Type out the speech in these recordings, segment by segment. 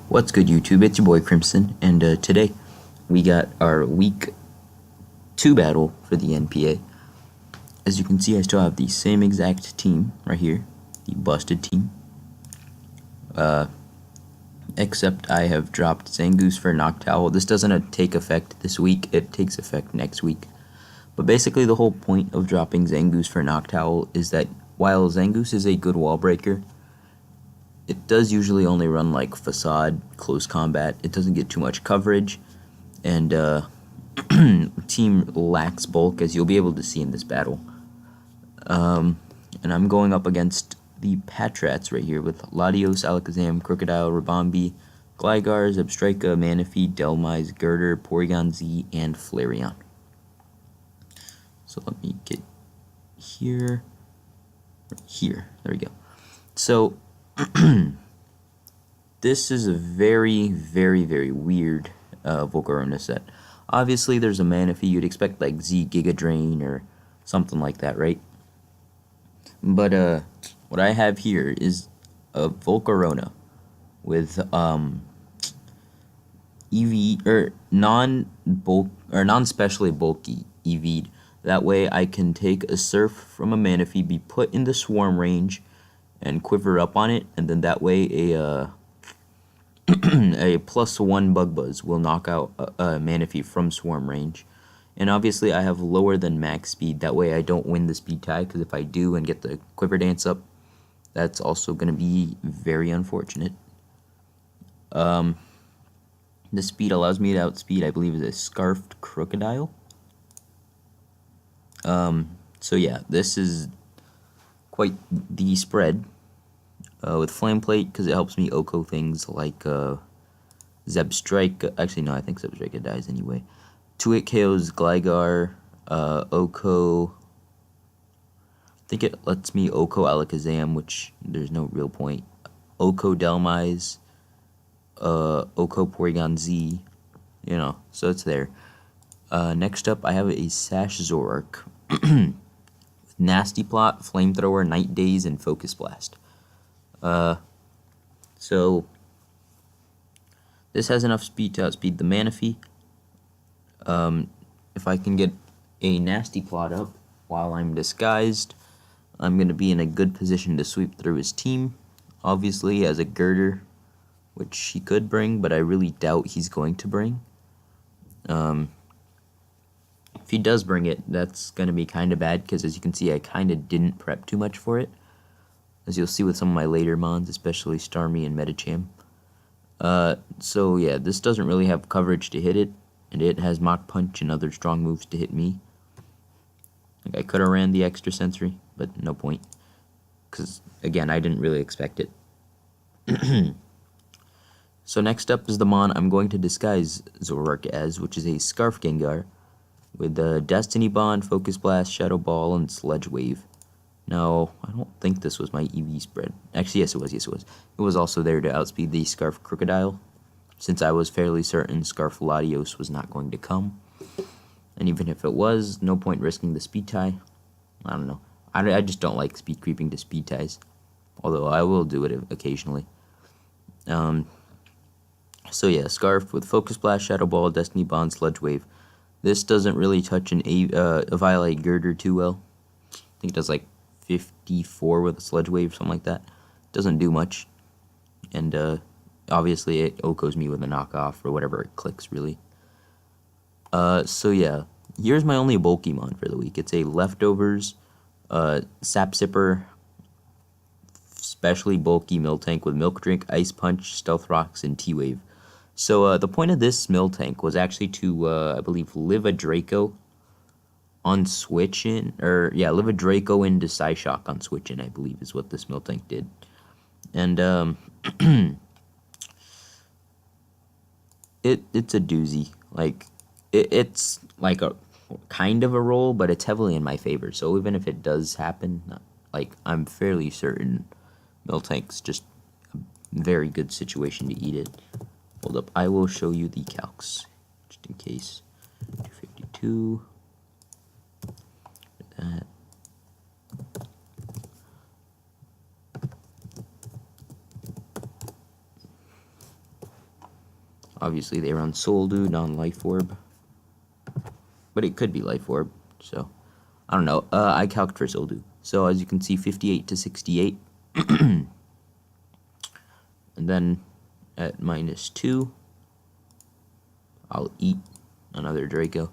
What's good, YouTube? It's your boy Crimson, and today we got our week 2 battle for the NPA. As you can see, I still have the same exact team right here, the busted team. Except I have dropped Zangoose for Noctowl. This doesn't take effect this week, it takes effect next week. But basically the whole point of dropping Zangoose for Noctowl is that while Zangoose is a good wall breaker, it does usually only run like Facade, Close Combat. It doesn't get too much coverage, and team lacks bulk, as you'll be able to see in this battle. And I'm going up against the Patrats right here with Latios, Alakazam, Crocodile, Rabombi, Gligar, Zebstrika, Manaphy, Delmise, Girder, Porygon Z, and Flareon. So let me get here. There we go. So this is a very, very weird Volcarona set. Obviously, there's a Manaphy. You'd expect like Z Giga Drain or something like that, right? But what I have here is a Volcarona with EV or non-specially bulky EV'd. That way, I can take a Surf from a Manaphy, be put in the Swarm range, and quiver up on it, and then that way a a +1 Bug Buzz will knock out a Manaphy from Swarm range. And obviously I have lower than max speed, that way I don't win the speed tie, because if I do and get the Quiver Dance up, that's also going to be very unfortunate. The speed allows me to outspeed, I believe, is a Scarfed Crocodile. So yeah, this is quite the spread. With Flame Plate, because it helps me OHKO things like Zebstrika. Actually, no, I think Zebstrika dies anyway. 2-hit KOs Gligar, OHKO. I think it lets me OHKO Alakazam, which there's no real point. OHKO Delmise, OHKO Porygon Z, so it's there. Next up, I have a Sash Zoroark. Nasty Plot, Flamethrower, Night Daze, and Focus Blast. So this has enough speed to outspeed the Manaphy. If I can get a Nasty Plot up while I'm disguised, I'm going to be in a good position to sweep through his team. Obviously, he has a Girder, which he could bring, but I really doubt he's going to bring. If he does bring it, that's going to be kind of bad, because as you can see, I kind of didn't prep too much for it. As you'll see with some of my later mons, especially Starmie and Medicham. So yeah, this doesn't really have coverage to hit it, and it has Mach Punch and other strong moves to hit me. Like, I could have ran the extra sensory, but no point, because again, I didn't really expect it. So next up is the mon I'm going to disguise Zoroark as, which is a Scarf Gengar with Destiny Bond, Focus Blast, Shadow Ball, and Sledge Wave. Now, I don't think this was my EV spread. Actually, yes it was. It was also there to outspeed the Scarf Crocodile, since I was fairly certain Scarf Latios was not going to come. And even if it was, no point risking the speed tie. I don't know. I just don't like speed creeping to speed ties, although I will do it occasionally. So yeah, Scarf with Focus Blast, Shadow Ball, Destiny Bond, Sludge Wave. This doesn't really touch a Violet Girder too well. I think it does like 54 with a Sludge Wave, something like that. Doesn't do much. And obviously it OHKOs me with a knockoff or whatever it clicks, really. So yeah, here's my only bulky mon for the week. It's a Leftovers Sap Sipper, specially bulky Miltank with Milk Drink, Ice Punch, Stealth Rocks, and T-Wave. So the point of this Miltank was actually to, I believe, live a Draco on Switch in, live a Draco into Psyshock on Switch in, I believe, is what this Miltank did. And it's a doozy. Like, it's like a kind of a roll, but it's heavily in my favor. So even if it does happen, like, I'm fairly certain Miltank's just a very good situation to eat it. Hold up, I will show you the calcs, just in case. 252. That. Obviously, they run Soldu, non-Life Orb. But it could be Life Orb, so I don't know. I calced for Soldu. So as you can see, 58 to 68. And then at -2, I'll eat another Draco.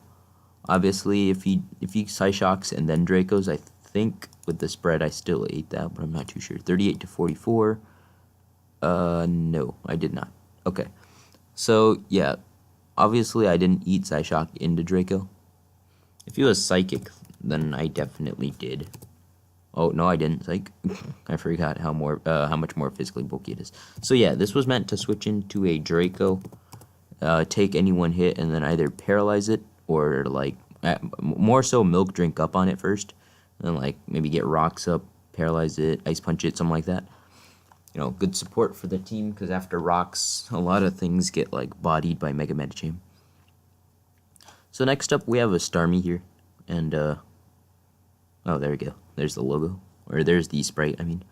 Obviously, if he Psyshocks and then Dracos, I think with the spread I still ate that, but I'm not too sure. 38 to 44. No, I did not. Okay. So, yeah. Obviously, I didn't eat Psyshock into Draco. If he was Psychic, then I definitely did. Oh, no, I didn't. Psych. I forgot how much more physically bulky it is. So, yeah, this was meant to switch into a Draco, take any one hit, and then either paralyze it or, like, more so milk drink up on it first. And then, like, maybe get rocks up, paralyze it, ice punch it, something like that. You know, good support for the team, because after rocks, a lot of things get, like, bodied by Mega Medicham. So next up, we have a Starmie here, and, oh, there we go. There's the logo, or there's the sprite, I mean.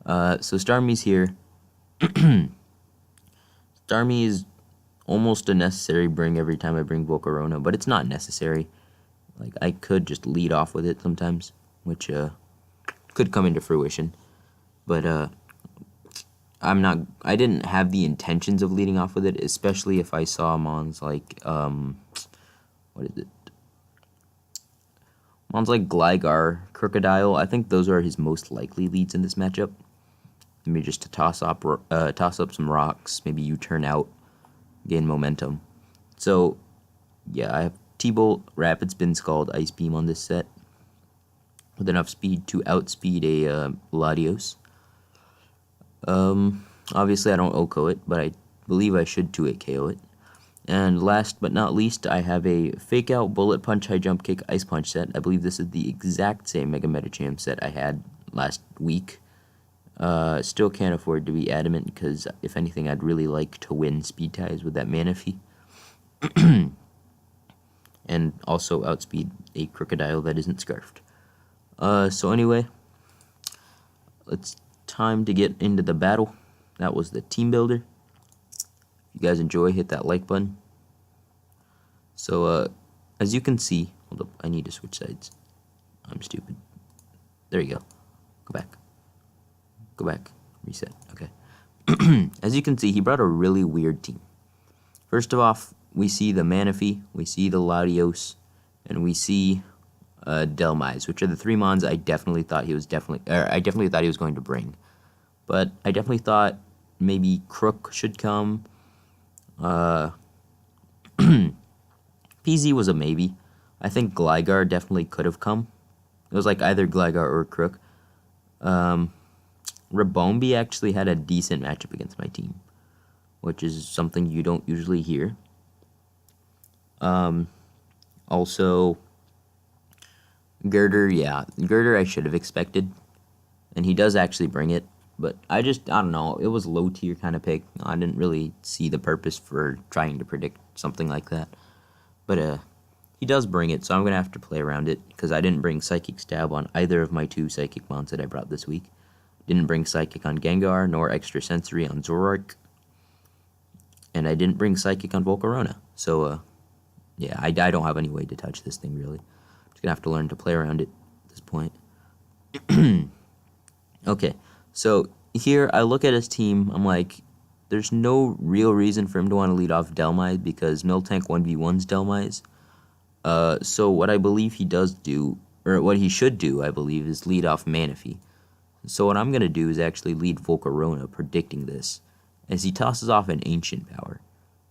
So Starmie's here. Starmie is almost a necessary bring every time I bring Volcarona, but it's not necessary. Like, I could just lead off with it sometimes, which, could come into fruition. But, I didn't have the intentions of leading off with it, especially if I saw Mons like, what is it? Mons like Gligar, Crocodile. I think those are his most likely leads in this matchup. Maybe just to toss up some rocks, maybe U-turn out, gain momentum. So, yeah, I have T-Bolt, Rapid Spin, Scald, Ice Beam on this set, with enough speed to outspeed a Latios. Obviously I don't OHKO it, but I believe I should 2-hit KO it. And last but not least, I have a Fake Out, Bullet Punch, High Jump Kick, Ice Punch set. I believe this is the exact same Mega Medicham set I had last week. Still can't afford to be adamant, because if anything, I'd really like to win speed ties with that Manaphy. And also outspeed a Crocodile that isn't Scarfed. So anyway, it's time to get into the battle. That was the team builder. If you guys enjoy, hit that like button. So, as you can see, hold up, I need to switch sides. I'm stupid. There you go. Go back. Go back. Reset. Okay. As you can see, he brought a really weird team. First of all, we see the Manaphy, we see the Latios, and we see Delmise, which are the 3 mons I definitely thought he was going to bring. But I definitely thought maybe Crook should come. PZ was a maybe. I think Gligar definitely could have come. It was like either Gligar or Crook. Rabombi actually had a decent matchup against my team, which is something you don't usually hear. Also, Girder, yeah. Girder I should have expected, and he does actually bring it. But I don't know, it was low tier kind of pick. I didn't really see the purpose for trying to predict something like that. But he does bring it, so I'm going to have to play around it, because I didn't bring Psychic Stab on either of my 2 Psychic mons that I brought this week. Didn't bring Psychic on Gengar, nor Extrasensory on Zoroark. And I didn't bring Psychic on Volcarona. So, yeah, I don't have any way to touch this thing, really. I'm just going to have to learn to play around it at this point. Okay. So here I look at his team, I'm like, there's no real reason for him to want to lead off Delmise, because Miltank 1v1's Delmise. So what I believe he does do, or what he should do, I believe, is lead off Manaphy. So what I'm going to do is actually lead Volcarona, predicting this, as he tosses off an Ancient Power.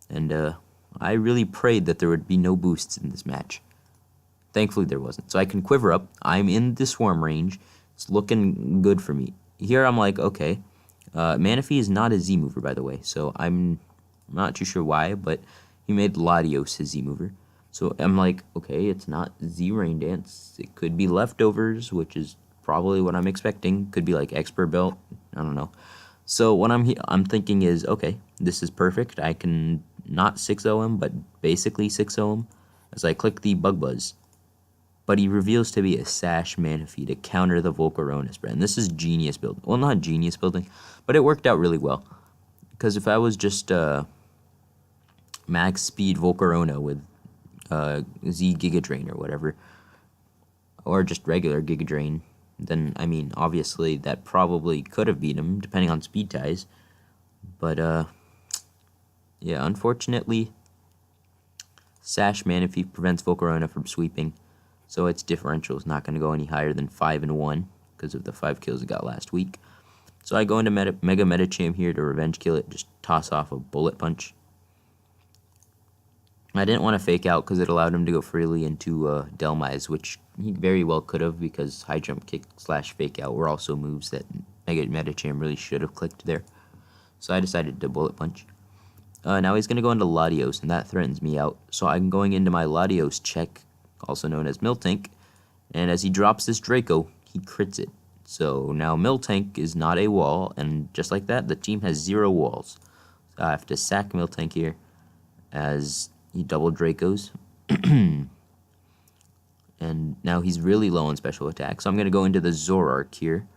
And I really prayed that there would be no boosts in this match. Thankfully there wasn't. So I can Quiver Up, I'm in the Swarm range, it's looking good for me. Here I'm like, okay, Manaphy is not a Z-mover, by the way, so I'm not too sure why, but he made Latios his Z-mover. So I'm like, okay, it's not Z-Rain Dance. It could be Leftovers, which is probably what I'm expecting. Could be like Expert Belt, I don't know. So what I'm thinking is, okay, this is perfect. I can not 6-0 him, but basically 6-0 him, as I click the Bug Buzz. But he reveals to be a Sash Manaphy to counter the Volcarona spread. And this is genius building. Well, not genius building, but it worked out really well. Because if I was just max speed Volcarona with Z Giga Drain or whatever, or just regular Giga Drain, then I mean obviously that probably could have beat him depending on speed ties. But yeah, unfortunately, Sash Manaphy prevents Volcarona from sweeping, so its differential is not going to go any higher than 5-1 because of the 5 kills it got last week. So I go into Mega Medicham here to revenge kill it, just toss off a Bullet Punch. I didn't want to fake out because it allowed him to go freely into Delmise, which he very well could have because High Jump Kick / Fake Out were also moves that Mega Medicham really should have clicked there. So I decided to Bullet Punch. Now he's going to go into Latios, and that threatens me out. So I'm going into my Latios check, also known as Miltank, and as he drops this Draco, he crits it. So now Miltank is not a wall, and just like that, the team has 0 walls. So I have to sack Miltank here as he double Dracos. And now he's really low on special attack, so I'm going to go into the Zorark here,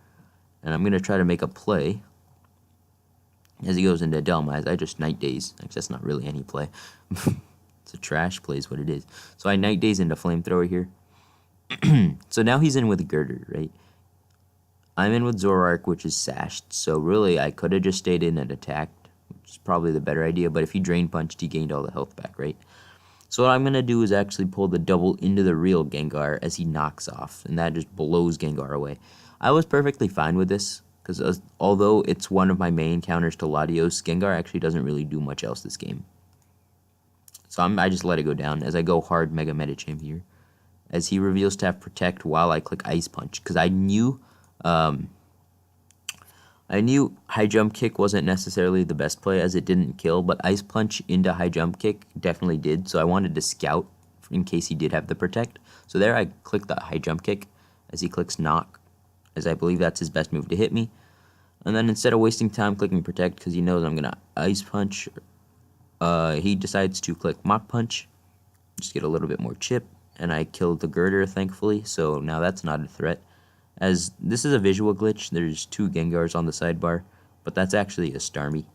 and I'm going to try to make a play. As he goes into Delmise, I just Night Daze. Actually, that's not really any play. It's a trash play is what it is. So I Night Daze into Flamethrower here. So now he's in with Girder, right? I'm in with Zorark, which is sashed. So really, I could have just stayed in and attacked, which is probably the better idea. But if he Drain Punched, he gained all the health back, right? So what I'm going to do is actually pull the double into the real Gengar as he knocks off. And that just blows Gengar away. I was perfectly fine with this, because although it's one of my main counters to Latios, Gengar actually doesn't really do much else this game. So I just let it go down as I go hard Mega Medicham here, as he reveals to have Protect while I click Ice Punch, because I knew High Jump Kick wasn't necessarily the best play as it didn't kill, but Ice Punch into High Jump Kick definitely did, so I wanted to scout in case he did have the Protect. So there I clicked the High Jump Kick as he clicks Knock, as I believe that's his best move to hit me. And then instead of wasting time clicking Protect because he knows I'm going to Ice Punch, he decides to click Mach Punch, just get a little bit more chip, and I killed the Girder, thankfully, so now that's not a threat. As this is a visual glitch, there's 2 Gengars on the sidebar, but that's actually a Starmie.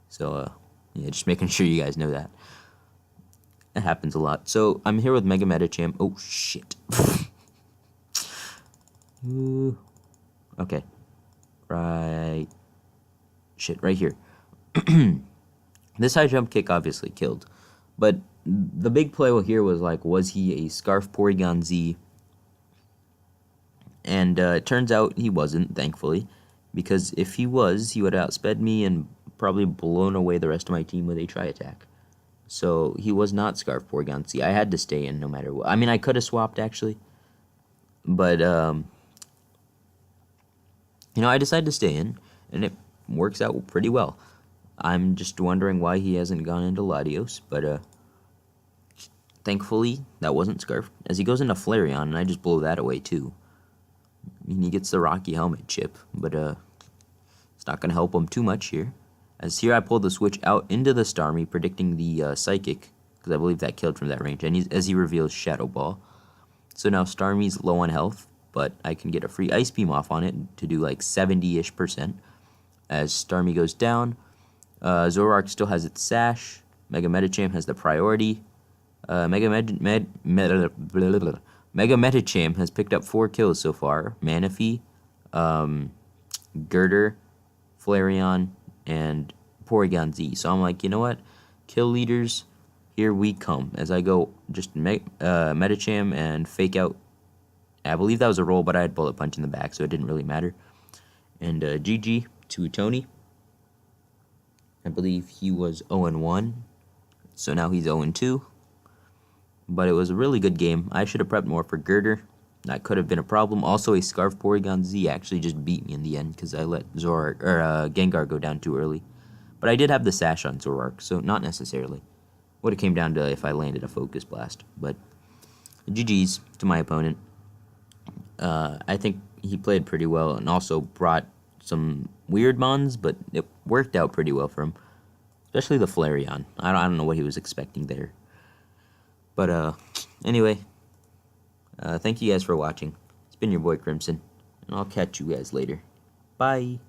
So, yeah, just making sure you guys know that. It happens a lot. So, I'm here with Mega Medicham. Oh, shit. Ooh. Okay. Right. Shit, right here. This High Jump Kick obviously killed. But the big play here was like, was he a Scarf Porygon Z? And it turns out he wasn't, thankfully. Because if he was, he would have outsped me and probably blown away the rest of my team with a Tri-Attack. So he was not Scarf Porygon Z. I had to stay in no matter what. I mean, I could have swapped, actually. But, I decided to stay in, and it works out pretty well. I'm just wondering why he hasn't gone into Latios, but thankfully that wasn't Scarf. As he goes into Flareon, and I just blow that away too. I mean, he gets the Rocky Helmet chip, but it's not going to help him too much here. As here I pull the switch out into the Starmie, predicting the Psychic, because I believe that killed from that range, and as he reveals Shadow Ball. So now Starmie's low on health, but I can get a free Ice Beam off on it to do like 70-ish%. As Starmie goes down, Zorark still has its Sash, Mega Medicham has the priority, Mega Medicham has picked up 4 kills so far, Manaphy, Girder, Flareon, and Porygon Z. So I'm like, you know what? Kill leaders, here we come. As I go just Medicham and Fake Out. I believe that was a roll, but I had Bullet Punch in the back, so it didn't really matter. And GG to Tony. I believe he was 0-1, so now he's 0-2. But it was a really good game. I should have prepped more for Girder. That could have been a problem. Also, a Scarf Porygon Z actually just beat me in the end because I let Gengar go down too early. But I did have the Sash on Zorark, so not necessarily. Would have came down to if I landed a Focus Blast. But GG's to my opponent. I think he played pretty well and also brought some weird mons, but it worked out pretty well for him. Especially the Flareon. I don't know what he was expecting there. But anyway, thank you guys for watching. It's been your boy Crimson, and I'll catch you guys later. Bye.